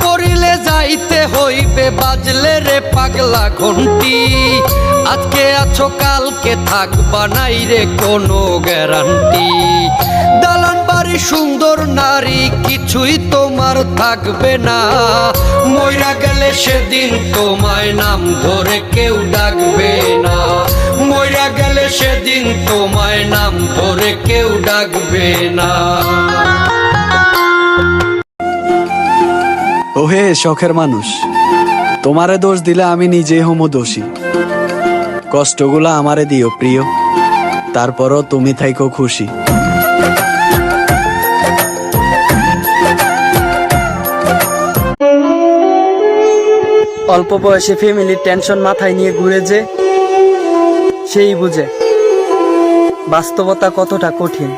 করিলে যাইতে হইবে, বাজলে রে পাগলা ঘন্টি। আজকে আছো কালকে থাকবা নাই রে কোনো গ্যারান্টি। দালান বাড়ি সুন্দর নারী কিছুই তোমার থাকবে না, মইরা গেলে সেদিন তোমায় নাম ধরে কেউ ডাকবে না। মইরা গেলে সেদিন তোমায় নাম ধরে কেউ ডাকবে না। ওহে শখের মানুষ, তোমারে দোষ দিলে আমি নিজেই হমো দোষী। কষ্টগুলা আমারে দিও প্রিয়, তারপরও তুমি থাইকো খুশি। অল্প বয়সে ফ্যামিলির টেনশন মাথায় নিয়ে ঘুরে যে সেই বুঝে বাস্তবতা কতটা কঠিন।